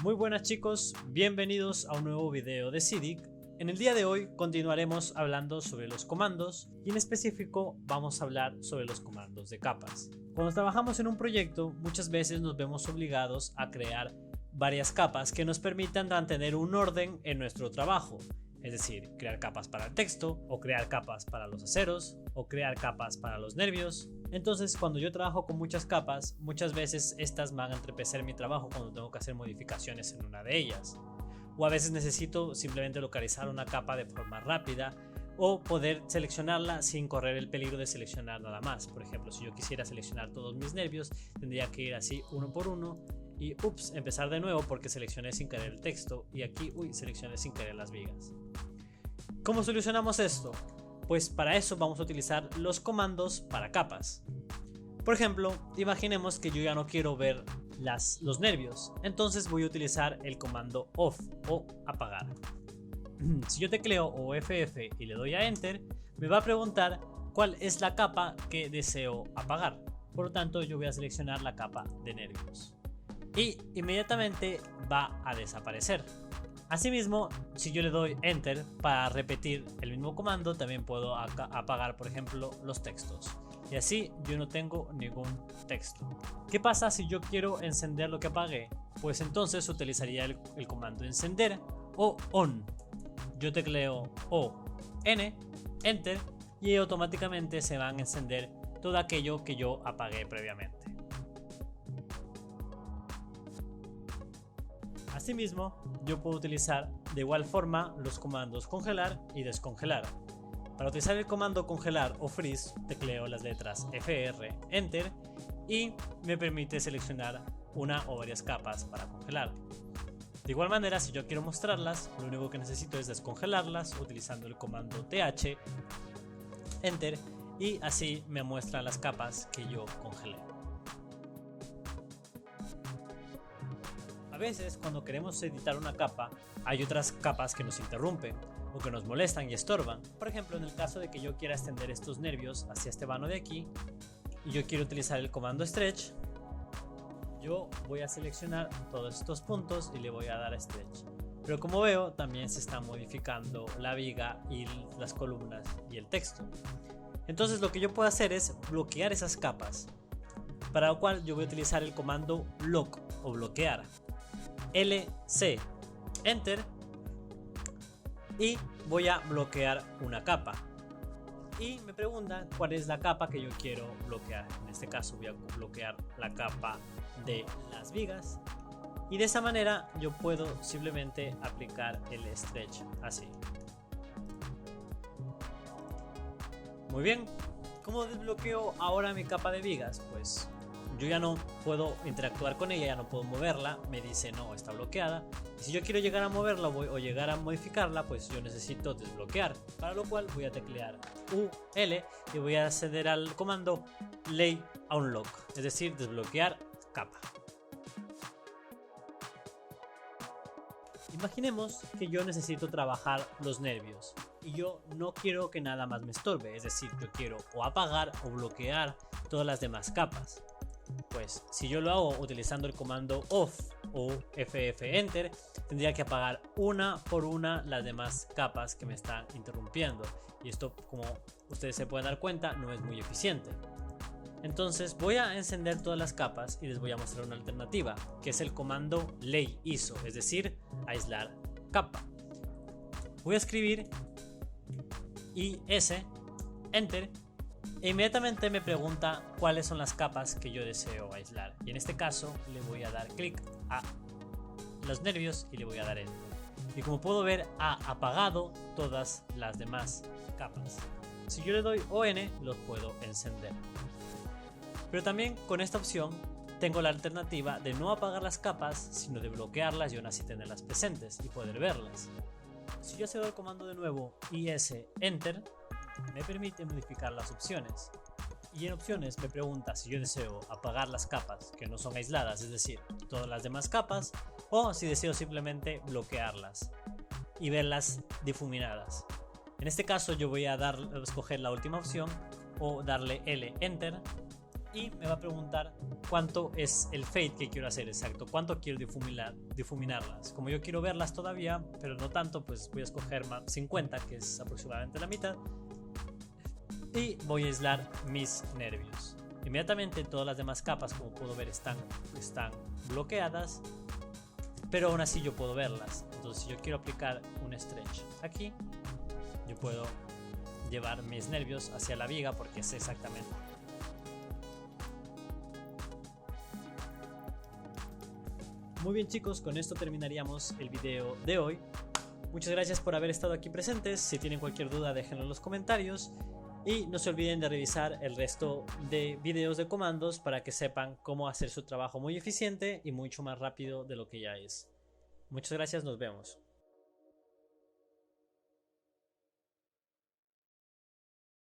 Muy buenas chicos, bienvenidos a un nuevo video de Cydic. En el día de hoy continuaremos hablando sobre los comandos y en específico vamos a hablar sobre los comandos de capas. Cuando trabajamos en un proyecto muchas veces nos vemos obligados a crear varias capas que nos permitan mantener un orden en nuestro trabajo. Es decir, crear capas para el texto, o crear capas para los aceros, o crear capas para los nervios. Entonces, cuando yo trabajo con muchas capas, muchas veces estas van a entorpecer mi trabajo cuando tengo que hacer modificaciones en una de ellas. O a veces necesito simplemente localizar una capa de forma rápida, o poder seleccionarla sin correr el peligro de seleccionar nada más. Por ejemplo, si yo quisiera seleccionar todos mis nervios, tendría que ir así uno por uno y empezar de nuevo porque seleccioné sin querer el texto y aquí seleccioné sin querer las vigas. ¿Cómo solucionamos esto? Pues para eso vamos a utilizar los comandos para capas. Por ejemplo, imaginemos que yo ya no quiero ver los nervios, entonces voy a utilizar el comando off o apagar. Si yo tecleo OFF y le doy a Enter, me va a preguntar cuál es la capa que deseo apagar. Por lo tanto, yo voy a seleccionar la capa de nervios y inmediatamente va a desaparecer. Asimismo, si yo le doy Enter para repetir el mismo comando, también puedo apagar, por ejemplo, los textos. Y así yo no tengo ningún texto. ¿Qué pasa si yo quiero encender lo que apagué? Pues entonces utilizaría el comando encender o on. Yo tecleo O, N, Enter y automáticamente se van a encender todo aquello que yo apagué previamente. Asimismo, yo puedo utilizar de igual forma los comandos congelar y descongelar. Para utilizar el comando congelar o freeze, tecleo las letras FR, Enter y me permite seleccionar una o varias capas para congelar. De igual manera, si yo quiero mostrarlas, lo único que necesito es descongelarlas utilizando el comando TH, Enter y así me muestra las capas que yo congelé. A veces cuando queremos editar una capa hay otras capas que nos interrumpen o que nos molestan y estorban. Por ejemplo, en el caso de que yo quiera extender estos nervios hacia este vano de aquí y yo quiero utilizar el comando stretch, yo voy a seleccionar todos estos puntos y le voy a dar a stretch. Pero como veo, también se está modificando la viga y las columnas y el texto. Entonces lo que yo puedo hacer es bloquear esas capas, para lo cual yo voy a utilizar el comando lock o bloquear. LC, Enter y voy a bloquear una capa y me pregunta cuál es la capa que yo quiero bloquear. En este caso voy a bloquear la capa de las vigas y de esa manera yo puedo simplemente aplicar el stretch así. Muy bien, ¿cómo desbloqueo ahora mi capa de vigas? Pues yo ya no puedo interactuar con ella, ya no puedo moverla, me dice no, está bloqueada. Y si yo quiero llegar a moverla o llegar a modificarla, pues yo necesito desbloquear, para lo cual voy a teclear UL y voy a acceder al comando lay unlock, es decir, desbloquear capa. Imaginemos que yo necesito trabajar los nervios y yo no quiero que nada más me estorbe, es decir, yo quiero o apagar o bloquear todas las demás capas. Pues si yo lo hago utilizando el comando off o FF Enter, tendría que apagar una por una las demás capas que me están interrumpiendo y esto, como ustedes se pueden dar cuenta, no es muy eficiente. Entonces voy a encender todas las capas y les voy a mostrar una alternativa, que es el comando lay ISO, es decir, aislar capa. Voy a escribir IS, Enter, e inmediatamente me pregunta cuáles son las capas que yo deseo aislar. Y en este caso le voy a dar clic a los nervios y le voy a dar Enter. Y como puedo ver, ha apagado todas las demás capas. Si yo le doy ON, los puedo encender. Pero también con esta opción tengo la alternativa de no apagar las capas, sino de bloquearlas y aún así tenerlas presentes y poder verlas. Si yo cedo el comando de nuevo IS Enter, me permite modificar las opciones. Y en opciones me pregunta si yo deseo apagar las capas que no son aisladas, es decir, todas las demás capas, o si deseo simplemente bloquearlas y verlas difuminadas. En este caso yo voy a escoger la última opción o darle L Enter y me va a preguntar cuánto es el fade que quiero hacer exacto, cuánto quiero difuminarlas. Como yo quiero verlas todavía, pero no tanto, pues voy a escoger 50, que es aproximadamente la mitad, y voy a aislar mis nervios. Inmediatamente todas las demás capas, como puedo ver, están bloqueadas, pero aún así yo puedo verlas. Entonces, si yo quiero aplicar un stretch aquí, yo puedo llevar mis nervios hacia la viga porque es exactamente. Muy bien, chicos, con esto terminaríamos el video de hoy. Muchas gracias por haber estado aquí presentes. Si tienen cualquier duda, déjenlo en los comentarios. Y no se olviden de revisar el resto de videos de comandos para que sepan cómo hacer su trabajo muy eficiente y mucho más rápido de lo que ya es. Muchas gracias, nos vemos.